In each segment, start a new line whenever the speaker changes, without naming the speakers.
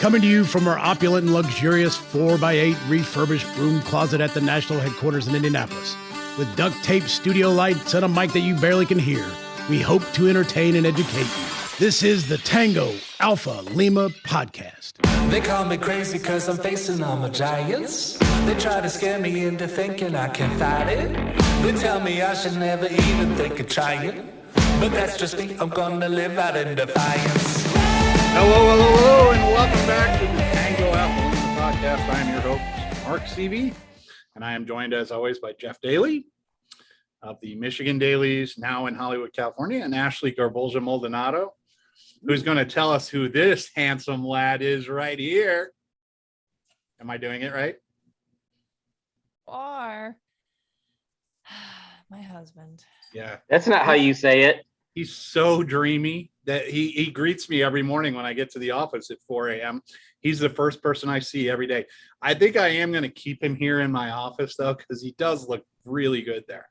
Coming to you from our opulent and luxurious 4x8 refurbished room closet at the national headquarters in Indianapolis. With duct tape studio lights and a mic that you barely can hear, we hope to entertain and educate you. This is the Tango Alpha Lima podcast.
They call me crazy cause I'm facing all my giants. They try to scare me into thinking I can fight it. They tell me I should never even think of trying. But that's just me, I'm gonna live out in defiance.
Hello, and welcome back to the Tango Alpha Lima podcast. I'm your host, Mark CV, and I am joined as always by Jeff Daly of the Michigan Dailies, now in Hollywood, California, and Ashley Garbolja Maldonado, who's going to tell us who this handsome lad is right here. Am I doing it right?
Or my husband.
Yeah.
That's not how you say it.
He's so dreamy that he greets me every morning when I get to the office at 4 a.m. He's the first person I see every day. I think I am going to keep him here in my office, though, because he does look really good there.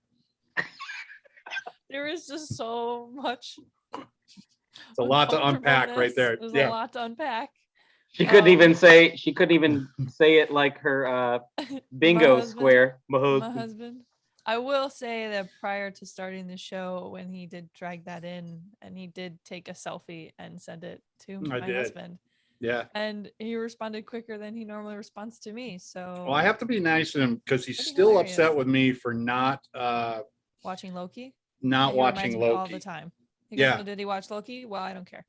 There is just so much.
It's a lot to unpack right there.
There's
Yeah.
a lot to unpack.
She couldn't even say it like her bingo square.
My husband. I will say that prior to starting the show, when he did drag that in and he did take a selfie and send it to my husband.
Yeah.
And he responded quicker than he normally responds to me. So
Well, I have to be nice to him because he's still upset with me for not
watching Loki.
Not
He
watching
reminds me all
Loki.
the time. He
Yeah.
goes, did he watch Loki? Well, I don't care.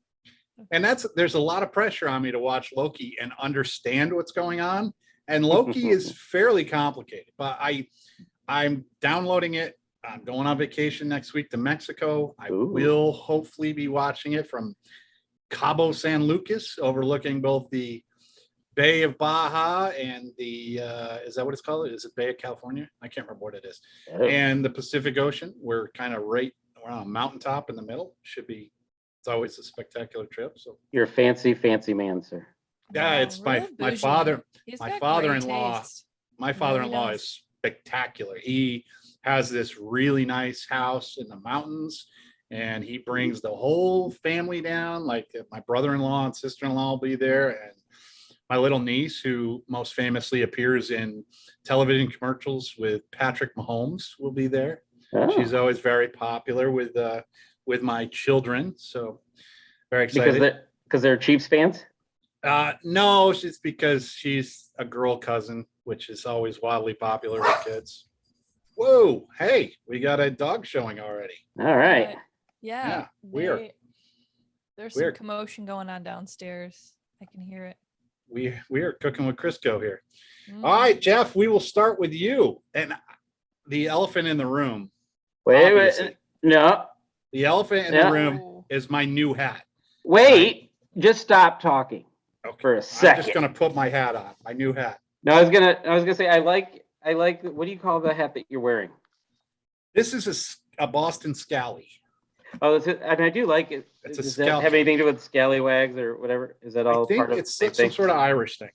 And there's a lot of pressure on me to watch Loki and understand what's going on. And Loki is fairly complicated, but I'm downloading it. I'm going on vacation next week to Mexico. I will hopefully be watching it from Cabo San Lucas, overlooking both the Bay of Baja and the is that what it's called? Is it Bay of California? I can't remember what it is. And the Pacific Ocean. We're on a mountaintop in the middle. It's always a spectacular trip. So
You're a fancy man, sir.
yeah, it's my
bougie.
father.
He's
My
got
father-in-law.
great taste.
My father-in-law
does.
is spectacular. He has this really nice house in the mountains, and he brings the whole family down. Like my brother-in-law and sister-in-law will be there, and my little niece, who most famously appears in television commercials with Patrick Mahomes, will be there.
Oh.
She's always very popular with my children, so very excited.
Because they're Chiefs fans?
No, it's because she's a girl cousin, which is always wildly popular with kids. Whoa, hey, we got a dog showing already.
All right.
Yeah.
Weird.
There's some commotion going on downstairs. I can hear it.
We are cooking with Crisco here.
Mm.
All right, Jeff, we will start with you. And the elephant in the room.
Wait. No.
The elephant in the room is my new hat.
Wait. Just stop talking for a second.
I'm just gonna put my hat on, my new hat.
No, I was gonna say I like. What do you call the hat that you're wearing?
This is a Boston Scally.
Oh, and I do like it. Does that have anything to do with scallywags or whatever? Is that all part of
it's some sort of Irish thing.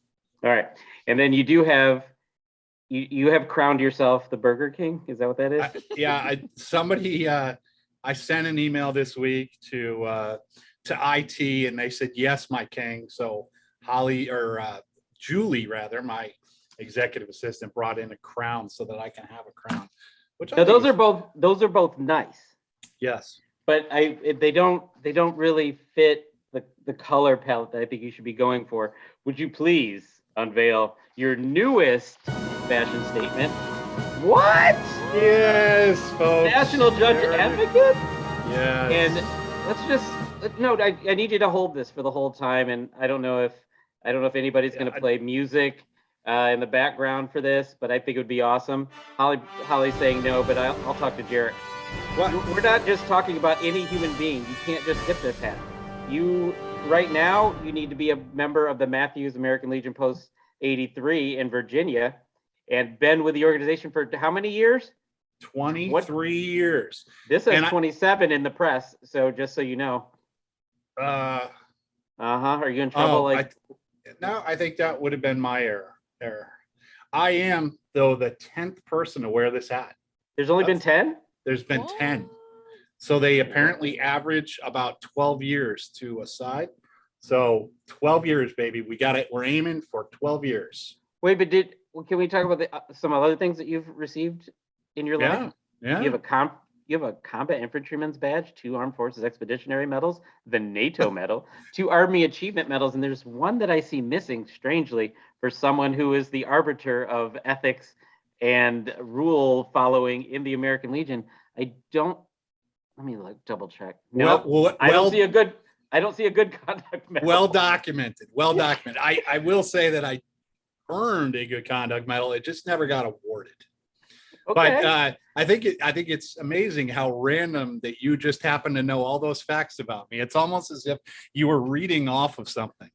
All right, and then you do have you have crowned yourself the Burger King. Is that what that is?
I sent an email this week to IT, and they said yes, my king. So Julie, my executive assistant, brought in a crown so that I can have a crown. Which
those are both nice.
Yes.
But they don't really fit the color palette that I think you should be going for. Would you please unveil your newest fashion statement? What?
Yes, folks.
National Judge Advocate?
Yes.
And I need you to hold this for the whole time. And I don't know if anybody's going to play music in the background for this, but I think it would be awesome. Holly's saying no, but I'll talk to Jarrett.
What?
We're not just talking about any human being. You can't just get this hat. Right now, you need to be a member of the Matthews American Legion Post 83 in Virginia and been with the organization for how many years?
23 years.
This says 27 in the press, so just so you know. Are you in trouble?
I think that would have been my error. I am, though, the 10th person to wear this hat.
There's only been 10?
There's been 10. So they apparently average about 12 years to a side. So 12 years, baby. We got it. We're aiming for 12 years.
Wait, but can we talk about some other things that you've received in your life?
Yeah.
You have a combat infantryman's badge, 2 Armed Forces Expeditionary Medals, the NATO medal, 2 Army Achievement Medals, and there's one that I see missing, strangely, for someone who is the arbiter of ethics and rule following in the American Legion. Let me double check. No, I don't see a good conduct medal.
Well documented. I will say that I earned a good conduct medal. It just never got awarded.
Okay.
But I think it's amazing how random that you just happen to know all those facts about me. It's almost as if you were reading off of something.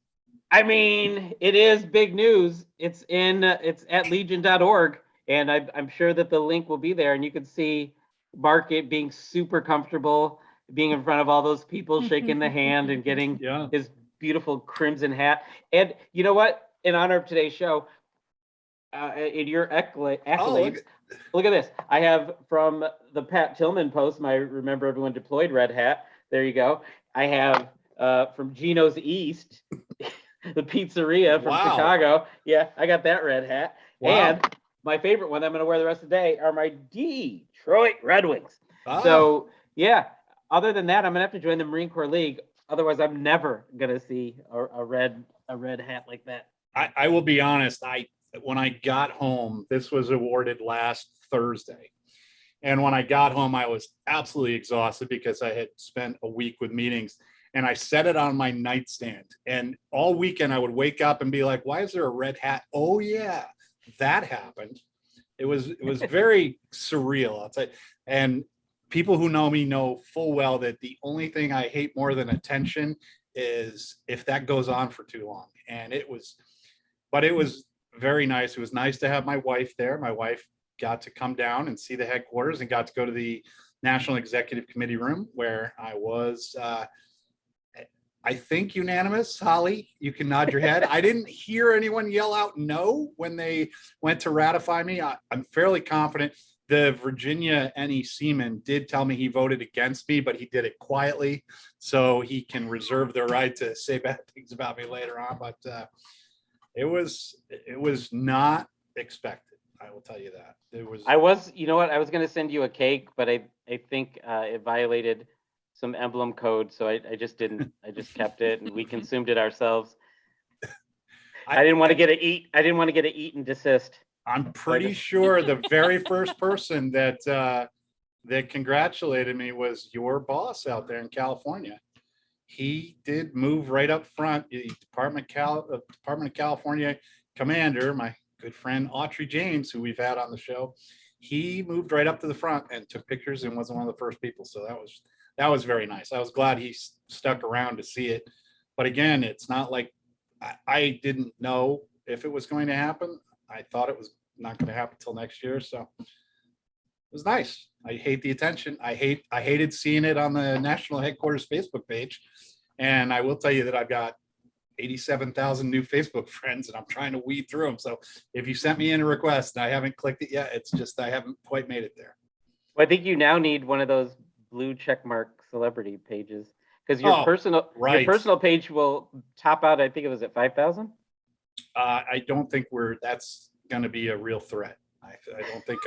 I mean, it is big news. It's at legion.org, and I'm sure that the link will be there, and you can see Mark being super comfortable, being in front of all those people, shaking the hand and getting his beautiful crimson hat. And you know what? In honor of today's show, in your accolades, look at this. I have from the Pat Tillman post, my Remember Everyone Deployed red hat. There you go. I have from Gino's East, the pizzeria from Chicago. Yeah, I got that red hat. Wow. And my favorite one that I'm going to wear the rest of the day are my Detroit Red Wings. Oh. So, yeah, other than that, I'm going to have to join the Marine Corps League. Otherwise, I'm never going to see a red hat like that.
I will be honest. When I got home, this was awarded last Thursday. And when I got home, I was absolutely exhausted because I had spent a week with meetings, and I set it on my nightstand. And all weekend I would wake up and be like, why is there a red hat? Oh yeah, that happened. It was very surreal, I'll tell you. And people who know me know full well that the only thing I hate more than attention is if that goes on for too long. And it was very nice. It was nice to have my wife there. My wife got to come down and see the headquarters and got to go to the National Executive Committee room where I was, I think, unanimous. Holly, you can nod your head. I didn't hear anyone yell out no when they went to ratify me. I'm fairly confident. The Virginia NE Seaman did tell me he voted against me, but he did it quietly, so he can reserve the right to say bad things about me later on. But it was not expected. I will tell you that.
You know what? I was going to send you a cake, but I think it violated some emblem code, so I just didn't. I just kept it, and we consumed it ourselves. I didn't want to get it eat. I didn't want to get it eat and desist.
I'm pretty sure the very first person that congratulated me was your boss out there in California. He did move right up front. The Department of California commander, my good friend Autry James, who we've had on the show, he moved right up to the front and took pictures and was one of the first people. So that was very nice. I was glad he stuck around to see it. But again, it's not like I didn't know if it was going to happen. I thought it was not going to happen until next year. So it was nice. I hate the attention. I hated seeing it on the National Headquarters Facebook page. And I will tell you that I've got 87,000 new Facebook friends, and I'm trying to weed through them. So if you sent me in a request and I haven't clicked it yet, it's just I haven't quite made it there.
Well, I think you now need one of those blue checkmark celebrity pages, because your personal page will top out. I think it was at 5,000.
I don't think that's going to be a real threat. I don't think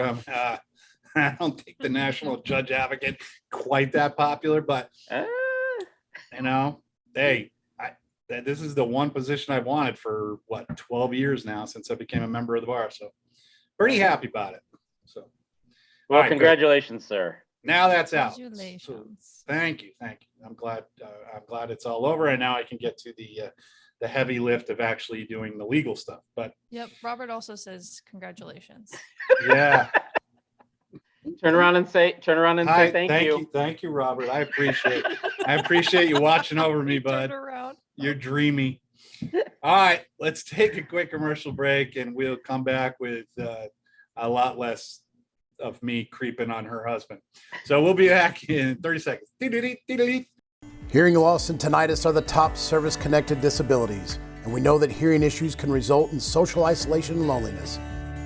I don't think the National Judge Advocate quite that popular, but you know, hey, this is the one position I've wanted for 12 years now since I became a member of the bar. So pretty happy about it. So,
well, congratulations, sir.
Now that's out.
Congratulations.
So, thank you. I'm glad it's all over, and now I can get to the heavy lift of actually doing the legal stuff. But
yep, Robert also says congratulations.
Yeah.
Turn around and say thank you.
Thank you, Robert. I appreciate you watching over me, bud. You're dreamy. All right, let's take a quick commercial break, and we'll come back with a lot less of me creeping on her husband. So we'll be back in 30 seconds.
Hearing loss and tinnitus are the top service-connected disabilities, and we know that hearing issues can result in social isolation and loneliness.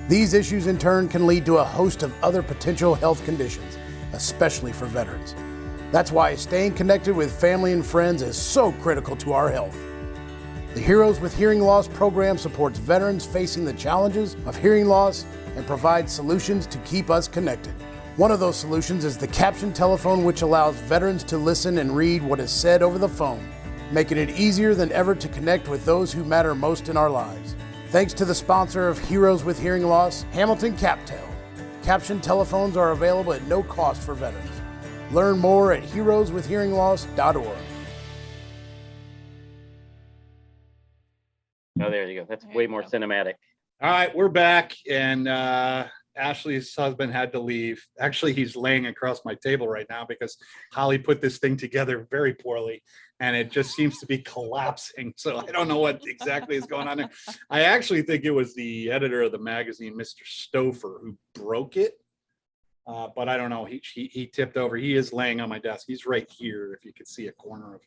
These issues in turn can lead to a host of other potential health conditions, especially for veterans. That's why staying connected with family and friends is so critical to our health. The Heroes with Hearing Loss program supports veterans facing the challenges of hearing loss and provides solutions to keep us connected. One of those solutions is the caption telephone, which allows veterans to listen and read what is said over the phone, making it easier than ever to connect with those who matter most in our lives. Thanks to the sponsor of Heroes with Hearing Loss, Hamilton CapTel. Caption telephones are available at no cost for veterans. Learn more at heroeswithhearingloss.org.
Oh, there you go. That's way more cinematic.
All right, we're back, and Ashley's husband had to leave. Actually, he's laying across my table right now because Holly put this thing together very poorly, and it just seems to be collapsing. So I don't know what exactly is going on there. I actually think it was the editor of the magazine, Mr. Stouffer, who broke it. But I don't know. He tipped over. He is laying on my desk. He's right here. If you could see a corner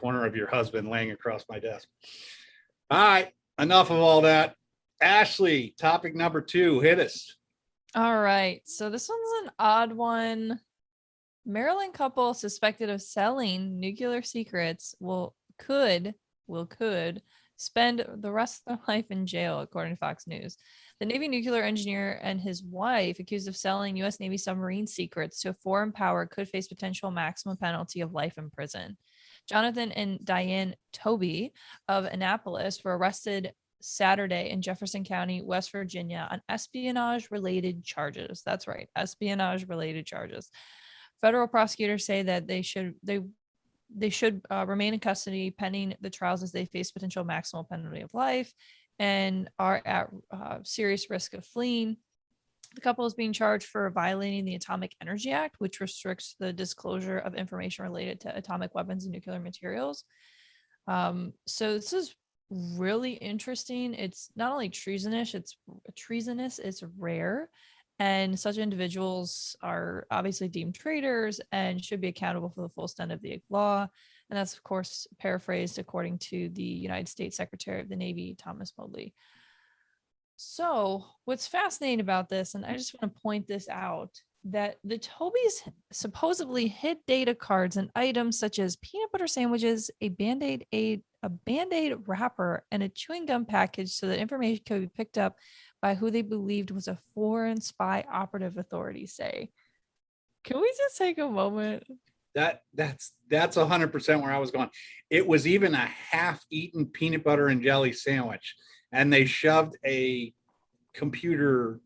of your husband laying across my desk. All right, enough of all that. Ashley, topic number 2, hit us.
All right. So this one's an odd one. Maryland couple suspected of selling nuclear secrets could spend the rest of their life in jail, according to Fox News. The Navy nuclear engineer and his wife, accused of selling U.S. Navy submarine secrets to a foreign power, could face potential maximum penalty of life in prison. Jonathan and Diane Toby of Annapolis were arrested Saturday in Jefferson County, West Virginia, on espionage-related charges. That's right, espionage-related charges. Federal prosecutors say that they should remain in custody pending the trials as they face potential maximal penalty of life and are at serious risk of fleeing. The couple is being charged for violating the Atomic Energy Act, which restricts the disclosure of information related to atomic weapons and nuclear materials. So this is really interesting. It's not only treasonous, it's rare. And such individuals are obviously deemed traitors and should be accountable for the full extent of the law. And that's, of course, paraphrased according to the United States Secretary of the Navy, Thomas Modly. So what's fascinating about this, and I just want to point this out, that the Tobys supposedly hid data cards and items such as peanut butter sandwiches, a Band-Aid wrapper, and a chewing gum package so that information could be picked up by who they believed was a foreign spy operative, authorities say. Can we just take a moment?
That's 100% where I was going. It was even a half-eaten peanut butter and jelly sandwich, and they shoved a computer,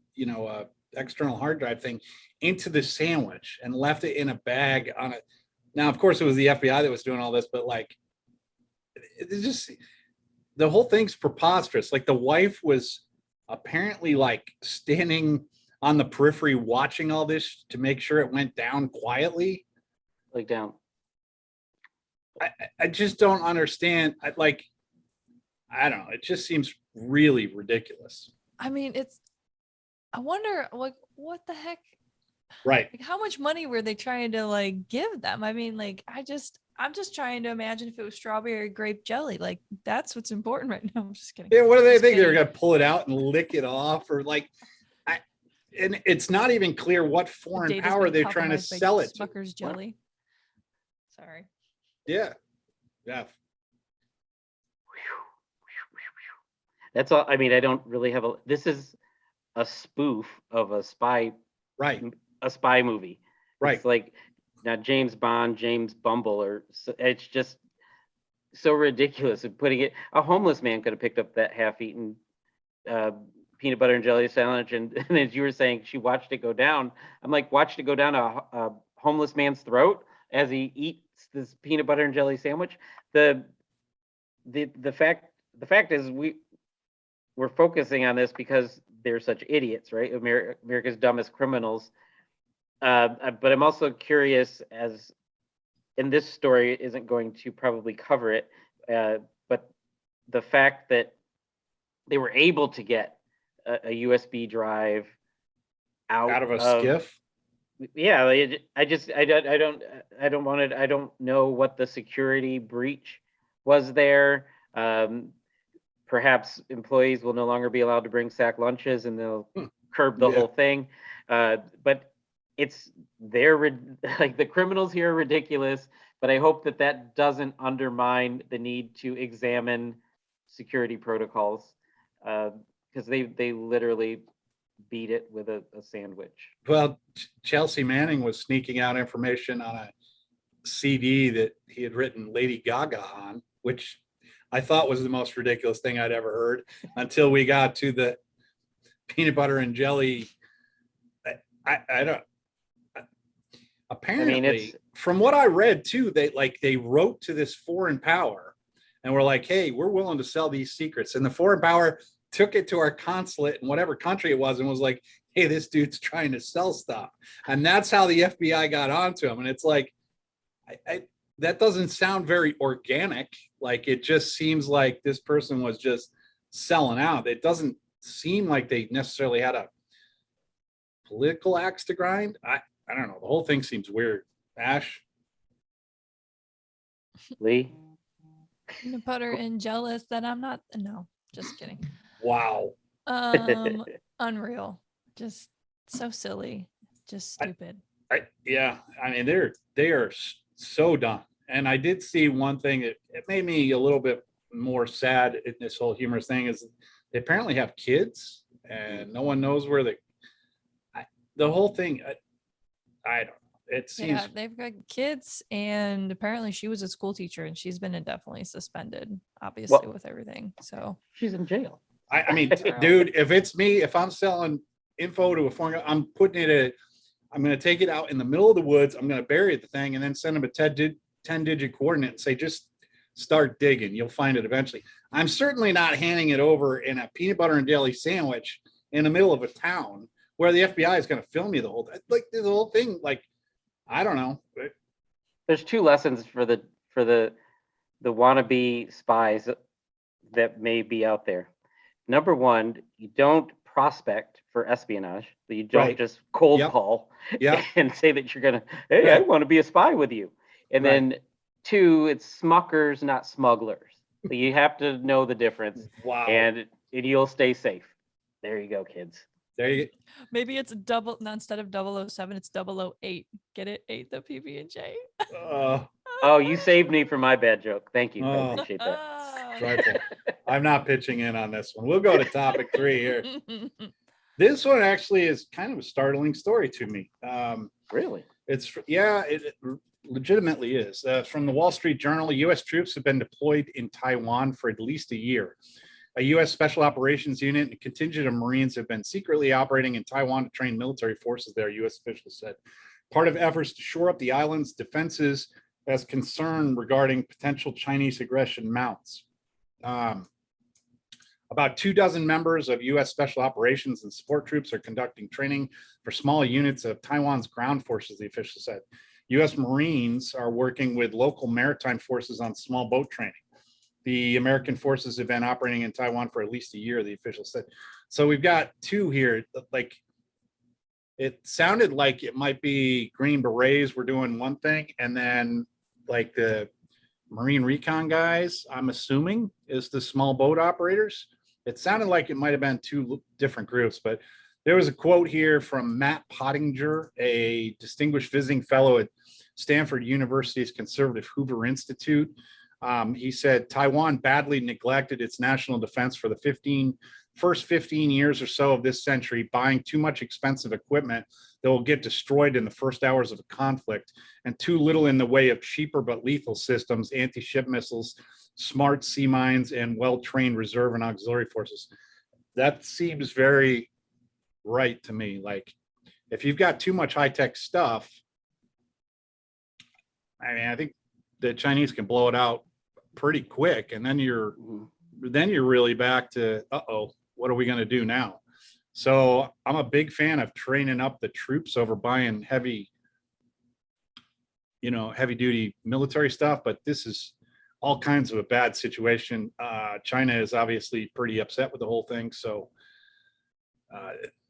external hard drive thing into the sandwich and left it in a bag on it. Now, of course, it was the FBI that was doing all this, but it's just, the whole thing's preposterous. Like, the wife was apparently standing on the periphery watching all this to make sure it went down quietly.
Down.
I just don't understand. I don't know. It just seems really ridiculous.
I mean, I wonder, what the heck?
Right.
How much money were they trying to give them? I mean, I'm just trying to imagine if it was strawberry or grape jelly. That's what's important right now. I'm just kidding.
Yeah. What do they think? They're going to pull it out and lick it off, or and it's not even clear what foreign power they're trying to sell it to.
Smucker's jelly. Sorry.
Yeah. Yeah.
That's all. I mean, I don't really have this is a spoof of a spy,
right?
A spy movie,
right?
It's like not James Bond, James Bumble, it's just so ridiculous. And putting it, a homeless man could have picked up that half-eaten peanut butter and jelly sandwich, and as you were saying, she watched it go down. I'm like, watched it go down a homeless man's throat as he eats this peanut butter and jelly sandwich. The fact is, we're focusing on this because they're such idiots, right? America's dumbest criminals. But I'm also curious, as in this story isn't going to probably cover it, but the fact that they were able to get a USB drive out
of a skiff.
Yeah, I don't know what the security breach was there. Perhaps employees will no longer be allowed to bring sack lunches, and they'll curb the whole thing. But the criminals here are ridiculous. But I hope that doesn't undermine the need to examine security protocols, because they literally beat it with a sandwich.
Well, Chelsea Manning was sneaking out information on a CD that he had written Lady Gaga on, which I thought was the most ridiculous thing I'd ever heard until we got to the peanut butter and jelly. I don't. Apparently, from what I read too, they wrote to this foreign power and were like, "Hey, we're willing to sell these secrets." And the foreign power took it to our consulate in whatever country it was and was like, "Hey, this dude's trying to sell stuff." And that's how the FBI got onto him. And it's like, that doesn't sound very organic. Like, it just seems like this person was just selling out. It doesn't seem like they necessarily had a political axe to grind. I don't know. The whole thing seems weird. Ash?
Lee?
Peanut butter and jealous that I'm not. No, just kidding.
Wow.
Unreal. Just so silly. Just stupid.
Yeah. I mean, they are so done. And I did see one thing that it made me a little bit more sad in this whole humorous thing is they apparently have kids and no one knows where the whole thing. I don't know. It seems.
Yeah, they've got kids, and apparently she was a school teacher, and she's been indefinitely suspended, obviously, with everything. So
she's in jail.
I mean, dude, if it's me, if I'm selling info to a foreign, I'm putting it I'm going to take it out in the middle of the woods. I'm going to bury the thing and then send them a 10-digit coordinate and say, just start digging. You'll find it eventually. I'm certainly not handing it over in a peanut butter and jelly sandwich in the middle of a town where the FBI is going to film you the whole, like the whole thing. Like, I don't know.
There's two lessons for the wannabe spies that may be out there. Number one, you don't prospect for espionage. You don't just cold call and say that you're gonna, hey, I want to be a spy with you. And then two, it's smuckers, not smugglers. So you have to know the difference.
Wow.
And you'll stay safe. There you go, kids.
There you go.
maybe it's instead of 007, it's 008. Get it? 8 the PB&J.
Oh, you saved me from my bad joke. Thank you. I appreciate that.
Dreadful. I'm not pitching in on this one. We'll go to topic 3 here. This one actually is kind of a startling story to me.
Really?
It legitimately is. From the Wall Street Journal, U.S. troops have been deployed in Taiwan for at least a year. A U.S. Special Operations Unit and a contingent of Marines have been secretly operating in Taiwan to train military forces there, U.S. officials said. Part of efforts to shore up the island's defenses as concern regarding potential Chinese aggression mounts. About 24 members of U.S. Special Operations and support troops are conducting training for small units of Taiwan's ground forces, the official said. U.S. Marines are working with local maritime forces on small boat training. The American forces have been operating in Taiwan for at least a year, the official said. So we've got two here. Like, it sounded like it might be Green Berets were doing one thing, and then like the Marine Recon guys, I'm assuming, is the small boat operators. It sounded like it might have been two different groups, but there was a quote here from Matt Pottinger, a distinguished visiting fellow at Stanford University's Conservative Hoover Institute. He said, Taiwan badly neglected its national defense for the first 15 years or so of this century, buying too much expensive equipment that will get destroyed in the first hours of a conflict, and too little in the way of cheaper but lethal systems, anti-ship missiles, smart sea mines, and well-trained reserve and auxiliary forces. That seems very right to me. Like, if you've got too much high-tech stuff, I mean, I think the Chinese can blow it out pretty quick, and then you're really back to, what are we going to do now? So I'm a big fan of training up the troops over buying heavy duty military stuff, but this is all kinds of a bad situation. China is obviously pretty upset with the whole thing, so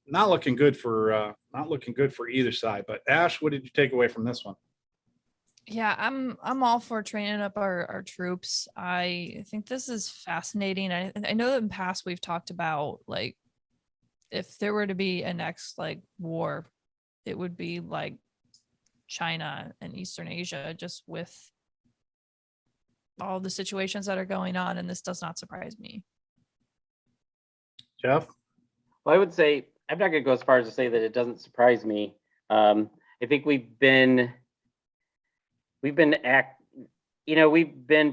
not looking good for either side. But Ash, what did you take away from this one?
Yeah, I'm all for training up our troops. I think this is fascinating. I know that in the past we've talked about, like, if there were to be a next like war, it would be like China and Eastern Asia, just with all the situations that are going on, and this does not surprise me.
Jeff?
Well, I would say I'm not going to go as far as to say that it doesn't surprise me. I think we've been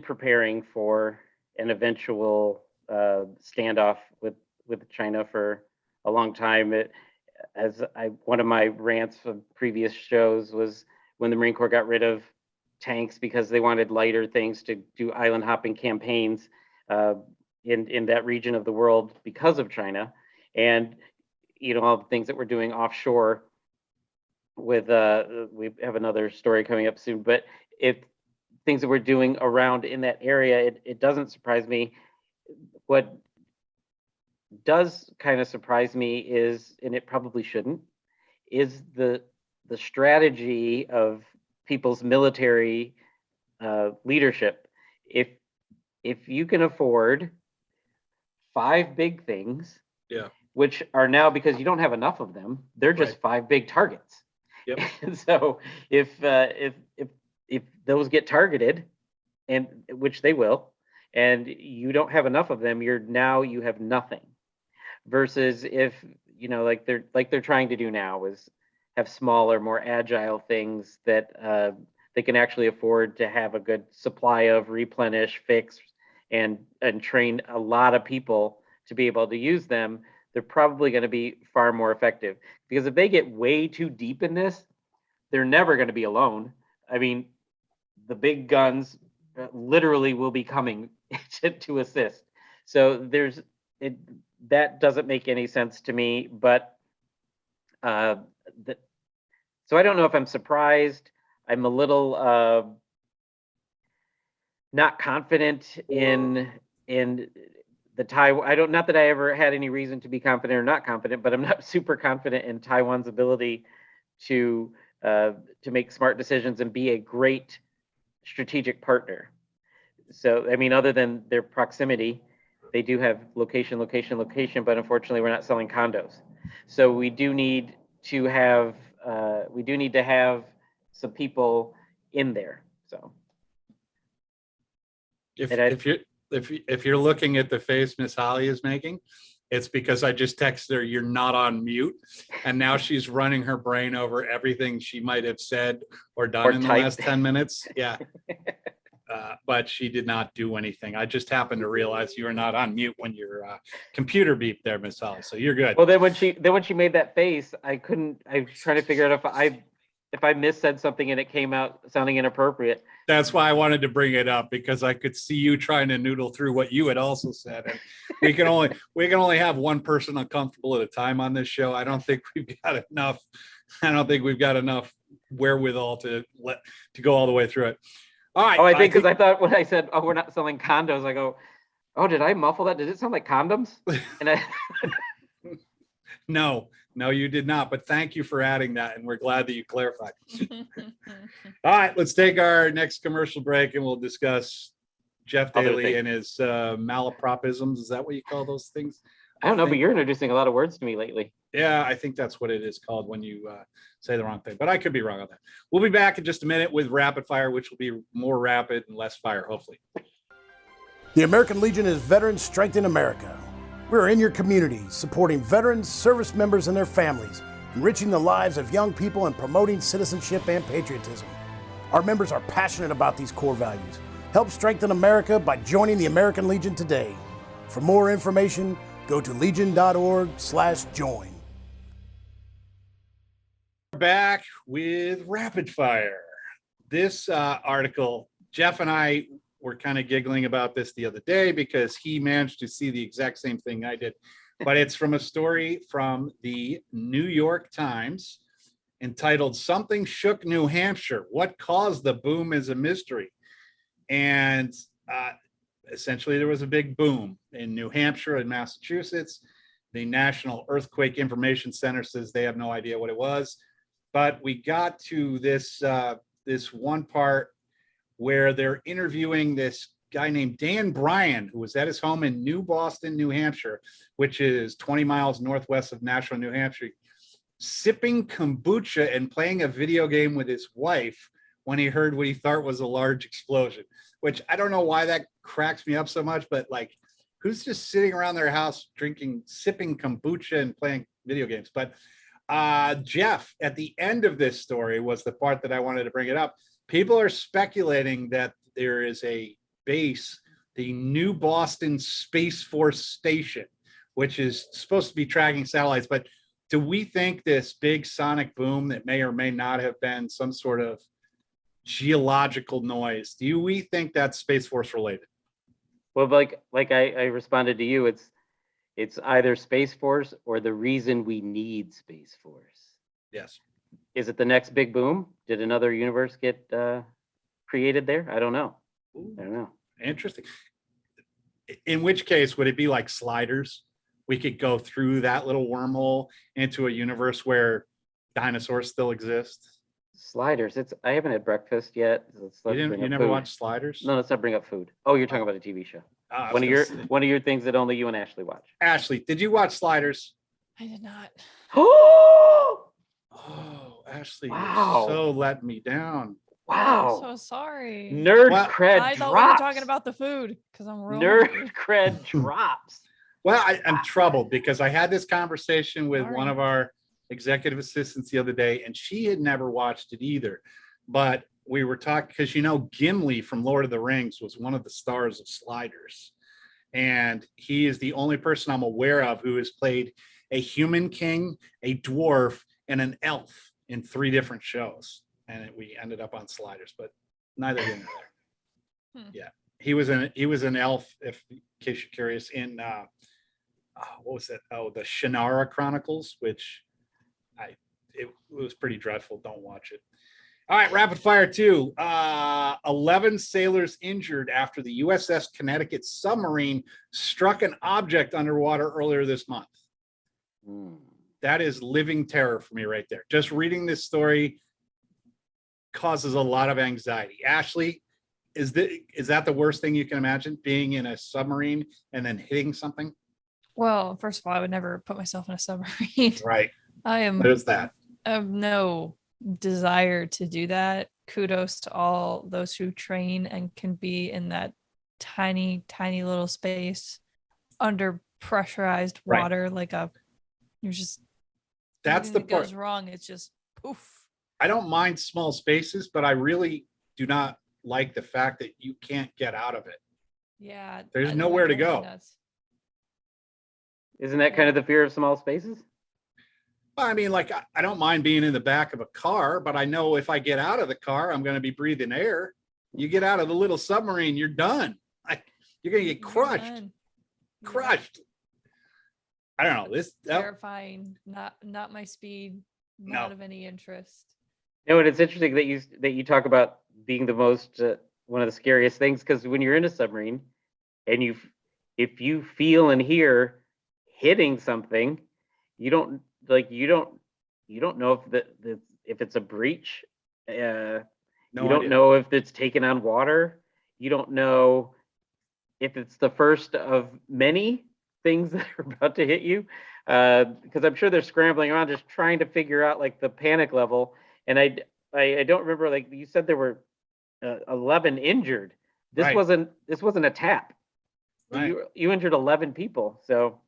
preparing for an eventual standoff with China for a long time. One of my rants of previous shows was when the Marine Corps got rid of tanks because they wanted lighter things to do island hopping campaigns in that region of the world because of China, and all the things that we're doing offshore. With we have another story coming up soon, but if things that we're doing around in that area, it doesn't surprise me. What does kind of surprise me is, and it probably shouldn't, is the strategy of people's military leadership. If you can afford 5 big things, which are now, because you don't have enough of them, they're just 5 big targets.
Yep.
And so if those get targeted, and which they will, and you don't have enough of them, you have nothing. Versus if like they're trying to do now, is have smaller, more agile things that they can actually afford to have a good supply of, replenish, fix, and train a lot of people to be able to use them. They're probably going to be far more effective, because if they get way too deep in this, they're never going to be alone. I mean, the big guns literally will be coming to assist. So that doesn't make any sense to me. But so I don't know if I'm surprised. I'm a little not confident in the Taiwan. Not that I ever had any reason to be confident or not confident, but I'm not super confident in Taiwan's ability to make smart decisions and be a great strategic partner. So, I mean, other than their proximity, they do have location, but unfortunately we're not selling condos. So we do need to have some people in there. So
if you're looking at the face Miss Holly is making, it's because I just texted her, "You're not on mute," and now she's running her brain over everything she might have said or done in the last 10 minutes. Yeah. But she did not do anything. I just happened to realize you were not on mute when your computer beeped there, Miss Holly. So you're good.
Well, then when she made that face, I was trying to figure out if I missaid something and it came out sounding inappropriate.
That's why I wanted to bring it up, because I could see you trying to noodle through what you had also said. And we can only have one person uncomfortable at a time on this show. I don't think we've got enough wherewithal to go all the way through it. All right.
Oh, I think because I thought when I said, "Oh, we're not selling condos," I go, "Oh, did I muffle that? Did it sound like condoms?" And
No, you did not. But thank you for adding that, and we're glad that you clarified. All right, let's take our next commercial break, and we'll discuss Jeff Daly and his malapropisms. Is that what you call those things?
I don't know, but you're introducing a lot of words to me lately.
Yeah, I think that's what it is called when you say the wrong thing, but I could be wrong on that. We'll be back in just a minute with rapid fire, which will be more rapid and less fire, hopefully.
The American Legion is Veterans Strengthen America. We're in your community, supporting veterans, service members, and their families, enriching the lives of young people and promoting citizenship and patriotism. Our members are passionate about these core values. Help strengthen America by joining the American Legion today. For more information, go to legion.org/join.
We're back with rapid fire. This article, Jeff and I were kind of giggling about this the other day because he managed to see the exact same thing I did. But it's from a story from the New York Times entitled "Something Shook New Hampshire. What Caused the Boom is a Mystery." And essentially, there was a big boom in New Hampshire and Massachusetts. The National Earthquake Information Center says they have no idea what it was. But we got to this one part where they're interviewing this guy named Dan Bryan, who was at his home in New Boston, New Hampshire, which is 20 miles northwest of Nashua, New Hampshire, sipping kombucha and playing a video game with his wife when he heard what he thought was a large explosion. which I don't know why that cracks me up so much, but like, who's just sitting around their house sipping kombucha and playing video games? But Jeff, at the end of this story was the part that I wanted to bring it up. People are speculating that there is a base, the New Boston Space Force Station, which is supposed to be tracking satellites. But do we think this big sonic boom that may or may not have been some sort of geological noise, do we think that's Space Force related?
Well, like I responded to you, it's either Space Force or the reason we need Space Force.
Yes.
Is it the next big boom? Did another universe get created there? I don't know.
Ooh,
I don't know.
interesting. In which case, would it be like Sliders? We could go through that little wormhole into a universe where dinosaurs still exist.
Sliders. I haven't had breakfast yet.
You never watched Sliders?
No, let's not bring up food. Oh, you're talking about a TV show. One of your things that only you and Ashley watch.
Ashley, did you watch Sliders?
I did not.
Oh,
Ashley,
wow.
you so let me down.
Wow.
I'm so sorry.
Nerd
Well,
cred
I
drops.
thought we were talking about the food because I'm real
Nerd
hungry.
cred drops.
Well, I'm troubled because I had this conversation with
Sorry.
one of our executive assistants the other day, and she had never watched it either. But we were talking because Gimli from Lord of the Rings was one of the stars of Sliders, and he is the only person I'm aware of who has played a human king, a dwarf, and an elf in 3 different shows. And we ended up on Sliders, but neither here nor there. Yeah, he was an elf, in case you're curious, in what was that? Oh, the Shannara Chronicles, which it was pretty dreadful. Don't watch it. All right, rapid fire 2. 11 sailors injured after the USS Connecticut submarine struck an object underwater earlier this month. That is living terror for me right there. Just reading this story causes a lot of anxiety. Ashley, is that the worst thing you can imagine, being in a submarine and then hitting something?
Well, first of all, I would never put myself in a submarine.
Right.
There's
that.
I have no desire to do that. Kudos to all those who train and can be in that tiny, tiny little space under pressurized water,
That's the
that
part.
goes wrong. It's just poof.
I don't mind small spaces, but I really do not like the fact that you can't get out of it.
Yeah.
There's nowhere to go.
Isn't that kind of the fear of small spaces?
I mean, like, I don't mind being in the back of a car, but I know if I get out of the car, I'm going to be breathing air. You get out of the little submarine, you're done. You're going to get crushed. Crushed. I don't know. This
terrifying. Not my speed. Not of any interest.
No, and it's interesting that you talk about being the most one of the scariest things, because when you're in a submarine and if you feel and hear hitting something, you don't know if it's a breach. You don't know if it's taken on water. You don't know if it's the first of many things that are about to hit you, because I'm sure they're scrambling around just trying to figure out like the panic level. And I don't remember, like you said, there were 11 injured. This wasn't a tap. Right. You injured 11 people, so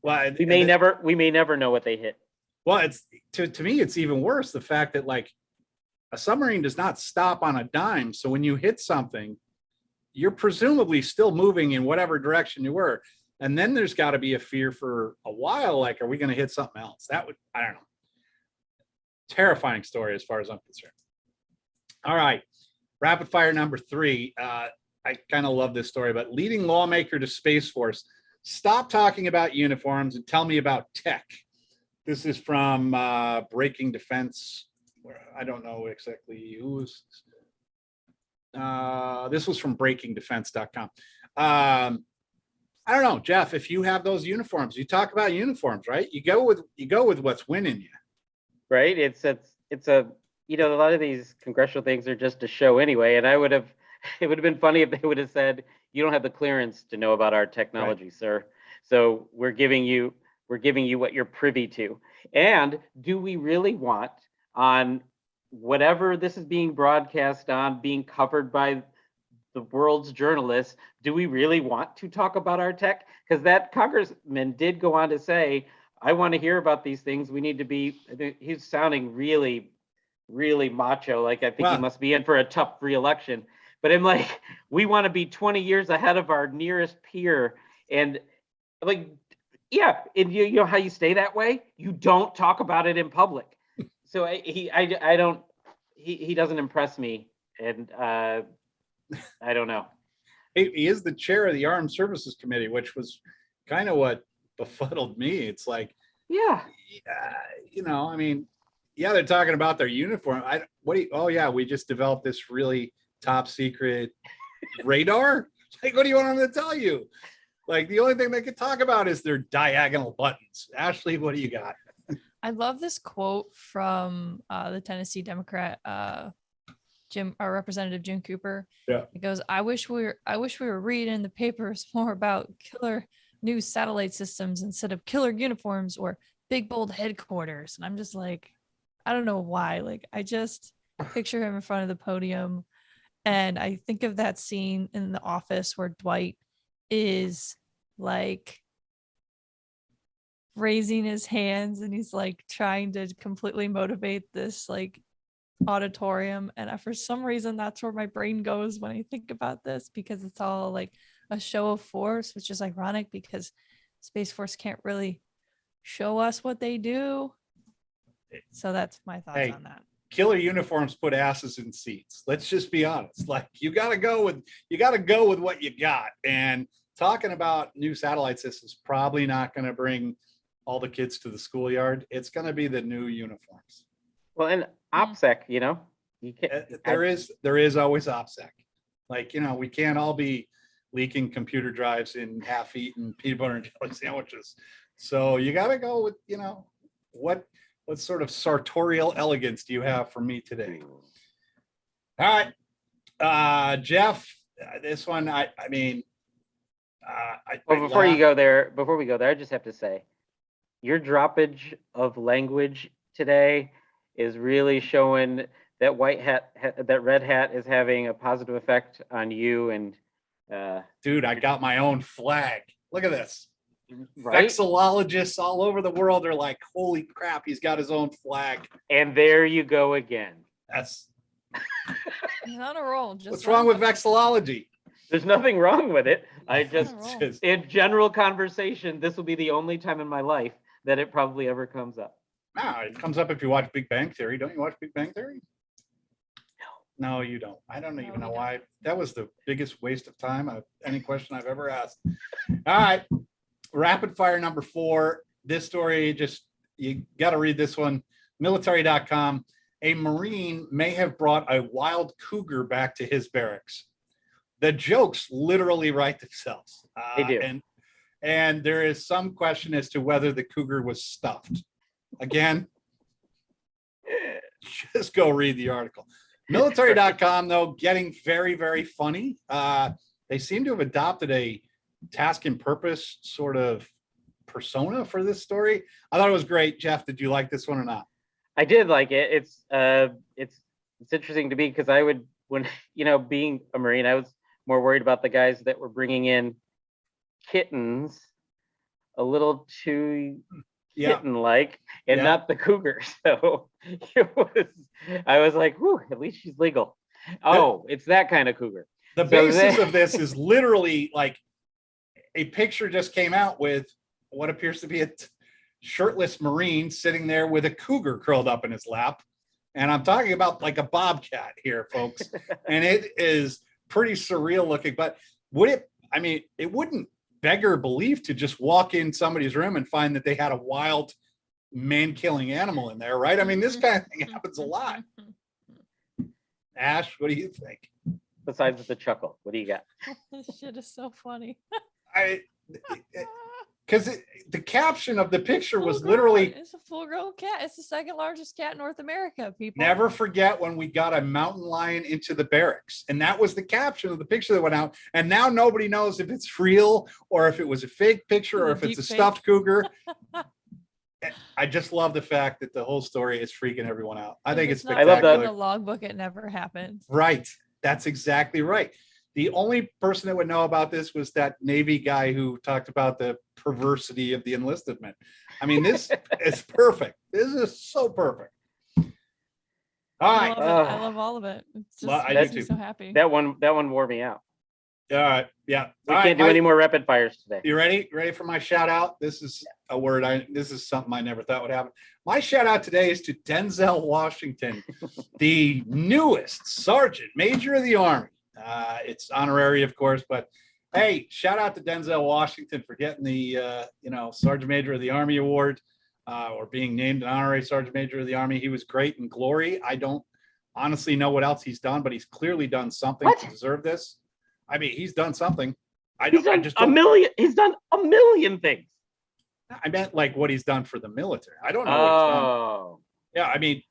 we may never know what they hit.
Well, it's to me, it's even worse, the fact that like a submarine does not stop on a dime. So when you hit something, you're presumably still moving in whatever direction you were. And then there's got to be a fear for a while, like, are we going to hit something else? I don't know. Terrifying story as far as I'm concerned. All right. Rapid fire number 3. I kind of love this story, but leading lawmaker to Space Force. Stop talking about uniforms and tell me about tech. This is from Breaking Defense. I don't know exactly who was. This was from breakingdefense.com. I don't know, Jeff, if you have those uniforms, you talk about uniforms, right? You go with what's winning you.
Right. It's a a lot of these congressional things are just a show anyway. And it would have been funny if they would have said, you don't have the clearance to know about our technology, sir. So we're giving you what you're privy to. And do we really want on whatever this is being broadcast on, being covered by the world's journalists, do we really want to talk about our tech? Because that congressman did go on to say, I want to hear about these things. We need to be, he's sounding really, really macho. Like I think he must be in for a tough re-election. But I'm like, we want to be 20 years ahead of our nearest peer. And like, yeah, and you know how you stay that way? You don't talk about it in public. So he doesn't impress me. And I don't know.
He is the chair of the Armed Services Committee, which was kind of what befuddled me. It's like,
yeah,
you know, I mean, yeah, they're talking about their uniform. Oh yeah, we just developed this really top secret radar. Like, what do you want them to tell you? Like, the only thing they could talk about is their diagonal buttons. Ashley, what do you got?
I love this quote from the Tennessee Democrat, Representative Jim Cooper.
Yeah.
It goes, I wish we were reading in the papers more about killer new satellite systems instead of killer uniforms or big bold headquarters. And I'm just like, I don't know why. Like, I just picture him in front of the podium, and I think of that scene in The Office where Dwight is like raising his hands and he's like trying to completely motivate this like auditorium. And for some reason, that's where my brain goes when I think about this, because it's all like a show of force, which is ironic because Space Force can't really show us what they do. So that's my thoughts on that.
Killer uniforms put asses in seats. Let's just be honest. Like, you got to go with what you got. And talking about new satellite systems, probably not going to bring all the kids to the schoolyard. It's going to be the new uniforms.
Well, and OPSEC, you know, you can't.
There is always OPSEC. Like, you know, we can't all be leaking computer drives in half-eaten peanut butter and jelly sandwiches. So you got to go with, you know, what sort of sartorial elegance do you have for me today? All right, Jeff, this one,
Before we go there, I just have to say, your droppage of language today is really showing that that red hat is having a positive effect on you. And
dude, I got my own flag. Look at this.
Right?
Vexillologists all over the world are like, holy crap, he's got his own flag.
And there you go again.
That's
He's on a roll.
what's wrong with vexillology?
There's nothing wrong with it. I just, in general conversation, this will be the only time in my life that it probably ever comes up.
No, it comes up if you watch Big Bang Theory. Don't you watch Big Bang Theory? No, you don't. I don't even know why. That was the biggest waste of time of any question I've ever asked. All right. Rapid fire number 4. This story, you got to read this one. Military.com. A Marine may have brought a wild cougar back to his barracks. The jokes literally write themselves.
They do.
And there is some question as to whether the cougar was stuffed. Again, just go read the article. Military.com, though, getting very, very funny. They seem to have adopted a task and purpose sort of persona for this story. I thought it was great. Jeff, did you like this one or not?
I did like it. It's interesting to me because I would, when, you know, being a Marine, I was more worried about the guys that were bringing in kittens a little too kitten-like and not the cougar. So I was like, whew, at least she's legal. Oh, it's that kind of cougar.
The basis of this is literally like a picture just came out with what appears to be a shirtless Marine sitting there with a cougar curled up in his lap. And I'm talking about like a bobcat here, folks. And it is pretty surreal looking, but it wouldn't beggar belief to just walk in somebody's room and find that they had a wild man-killing animal in there, right? I mean, this kind of thing happens a lot. Ash, what do you think?
Besides the chuckle, what do you got?
This shit is so funny.
Because the caption of the picture was
Full-grown.
literally,
It's a full-grown cat. It's the second largest cat in North America, people.
never forget when we got a mountain lion into the barracks. And that was the caption of the picture that went out. And now nobody knows if it's real or if it was a fake picture or if it's a stuffed cougar. I just love the fact that the whole story is freaking everyone out. I think it's
not
spectacular.
I love
in the logbook. It never happened.
Right. That's exactly right. The only person that would know about this was that Navy guy who talked about the perversity of the enlisted men. I mean, this is perfect. This is so perfect. All
I
right.
love it. I love all of it. It's just
I
makes
do
me
too.
so happy.
That one wore me out.
Yeah.
We
All
can't do
right,
any more rapid fires today.
You ready? Ready for my shout out? This is a word. This is something I never thought would happen. My shout out today is to Denzel Washington, the newest Sergeant Major of the Army. It's honorary, of course, but hey, shout out to Denzel Washington for getting the Sergeant Major of the Army award, or being named an honorary Sergeant Major of the Army. He was great in Glory. I don't honestly know what else he's done, but he's clearly done something to deserve this. I mean, he's done something. He's done a
million things.
I meant like what he's done for the military. I don't know what he's done.
Oh,
Yeah, I mean,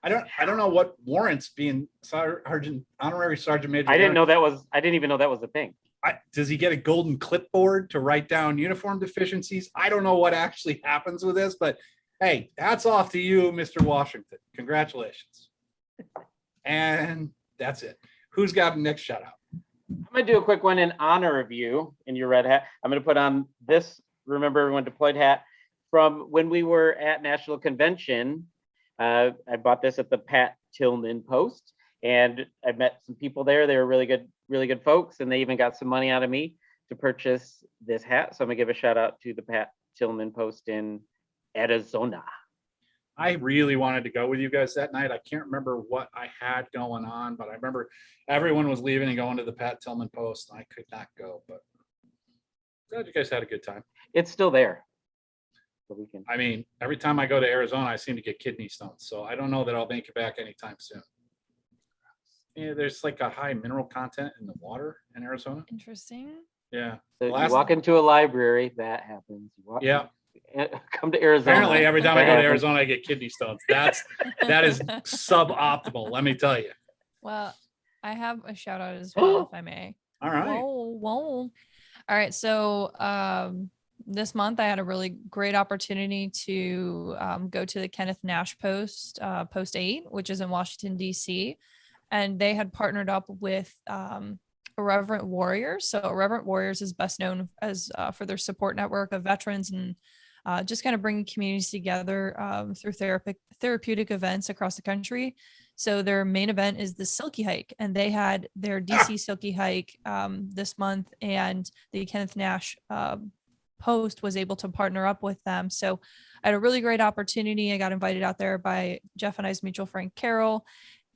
I don't know what warrants being honorary sergeant major.
I didn't even know that was a thing.
Does he get a golden clipboard to write down uniform deficiencies? I don't know what actually happens with this, but hey, hats off to you, Mr. Washington. Congratulations. And that's it. Who's got the next shout out?
I'm going to do a quick one in honor of you in your red hat. I'm going to put on this Remember Everyone Deployed hat from when we were at National Convention. I bought this at the Pat Tillman Post, and I met some people there. They were really good folks, and they even got some money out of me to purchase this hat. So I'm going to give a shout out to the Pat Tillman Post in Arizona.
I really wanted to go with you guys that night. I can't remember what I had going on, but I remember everyone was leaving and going to the Pat Tillman Post. I could not go, but glad you guys had a good time.
It's still there. The weekend.
I mean, every time I go to Arizona, I seem to get kidney stones. So I don't know that I'll make it back anytime soon. Yeah, there's like a high mineral content in the water in Arizona.
Interesting.
Yeah.
So you walk into a library, that happens.
Yeah.
Come to Arizona.
Apparently, every time I go to Arizona, I get kidney stones. That is suboptimal. Let me tell you.
Well, I have a shout out as well, if I may.
All right.
Whoa. All right. So this month I had a really great opportunity to go to the Kenneth Nash Post, Post 8, which is in Washington, D.C. And they had partnered up with Irreverent Warriors. So Irreverent Warriors is best known as for their support network of veterans and just kind of bringing communities together through therapeutic events across the country. So their main event is the Silky Hike, and they had their DC Silky Hike this month, and the Kenneth Nash Post was able to partner up with them. So I had a really great opportunity. I got invited out there by Jeff and I's mutual friend Carol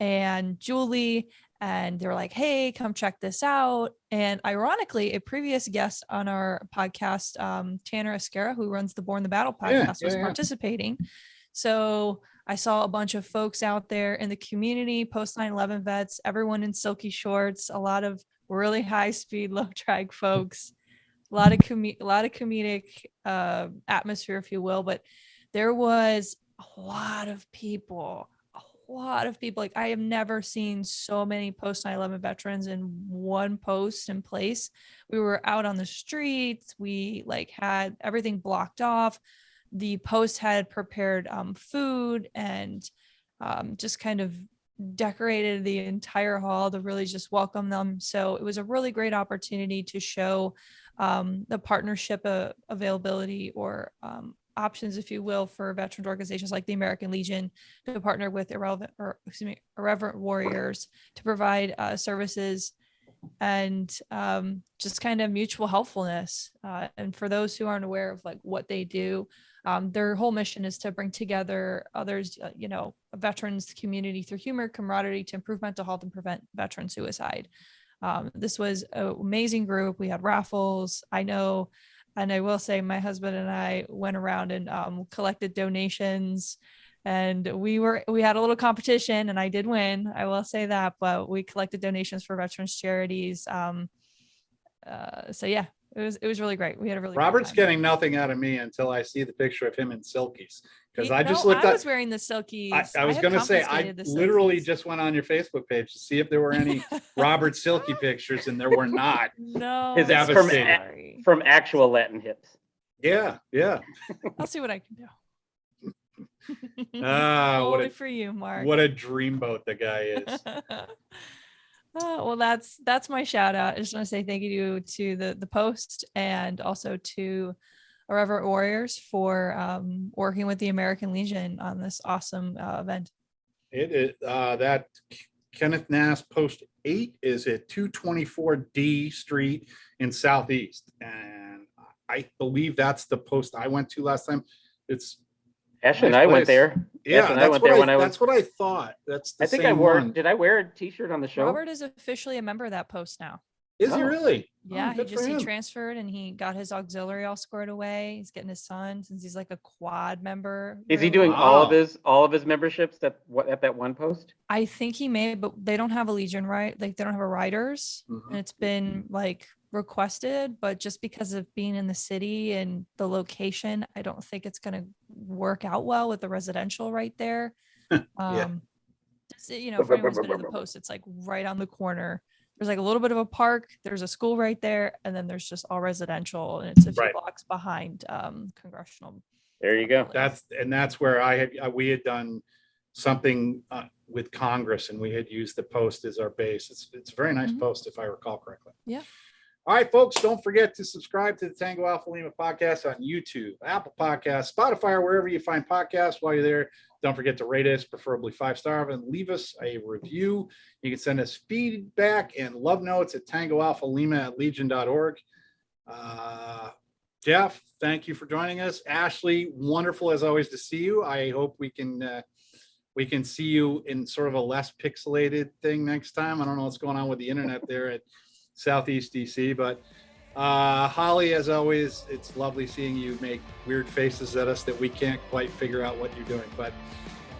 and Julie, and they were like, hey, come check this out. And ironically, a previous guest on our podcast, Tanner Escara, who runs the Born the Battle podcast, was participating. So I saw a bunch of folks out there in the community, post 9/11 vets, everyone in silky shorts, a lot of really high speed, low drag folks, a lot of comedic atmosphere, if you will. But there was a lot of people. Like, I have never seen so many post 9/11 veterans in one post in place. We were out on the streets. We had everything blocked off. The post had prepared food and just kind of decorated the entire hall to really just welcome them. So it was a really great opportunity to show the partnership availability or options, if you will, for veterans organizations like the American Legion to partner with Irreverent Warriors to provide services and just kind of mutual helpfulness. And for those who aren't aware of what they do, their whole mission is to bring together others, a veterans community through humor, camaraderie to improve mental health and prevent veteran suicide. This was an amazing group. We had raffles. I know. And I will say my husband and I went around and collected donations, and we had a little competition, and I did win. I will say that, but we collected donations for veterans charities. So yeah, it was really great. We had a really
Robert's
great time.
getting nothing out of me until I see the picture of him in silkies. Because I just
I was wearing the silkies.
I was going to say, I literally just went on your Facebook page to see if there were any Robert Silky pictures, and there were not.
No,
His from actual Latin hips.
Yeah.
I'll see what I can do.
What
for you, Mark.
What a dreamboat the guy is.
Oh, well, that's my shout out. I just want to say thank you to the Post and also to Irreverent Warriors for working with the American Legion on this awesome event.
It is that Kenneth Nass Post 8 is at 224 D Street in Southeast, and I believe that's the post I went to last time. It's
Ash and
nice
I went
place.
there.
Yeah,
Ash and I went there when I was.
that's what I thought. That's the
I think I
same
wore.
one.
Did I wear a T-shirt on the show?
Robert is officially a member of that Post now.
Is he
Oh.
really?
Yeah,
Oh, good for
he
him.
transferred and he got his auxiliary all squared away. He's getting his son since he's like a quad member.
Is he
really.
doing
Wow.
all of his memberships at that one post?
I think he may, but they don't have a Legion, right? Like they don't have a riders,
Mhm.
and it's been like requested, but just because of being in the city and the location, I don't think it's going to work out well with the residential right there. Just, you know, for anyone who's been to the Post, it's like right on the corner. There's like a little bit of a park. There's a school right there, and then there's just all residential, and it's a few
Right.
blocks behind Congressional.
There you go.
That's where we had done something with Congress, and we had used the Post as our base. It's a very nice
Mhm.
post, if I recall correctly.
Yeah.
All right, folks, don't forget to subscribe to the Tango Alpha Lima podcast on YouTube, Apple Podcasts, Spotify, or wherever you find podcasts. While you're there, don't forget to rate us, preferably 5-star, and leave us a review. You can send us feedback and love notes at tangoalphalima@legion.org. Jeff, thank you for joining us. Ashley, wonderful as always to see you. I hope we can see you in sort of a less pixelated thing next time. I don't know what's going on with the internet there at Southeast DC, but Holly, as always, it's lovely seeing you make weird faces at us that we can't quite figure out what you're doing. But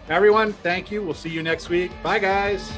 everyone, thank you. We'll see you next week. Bye, guys.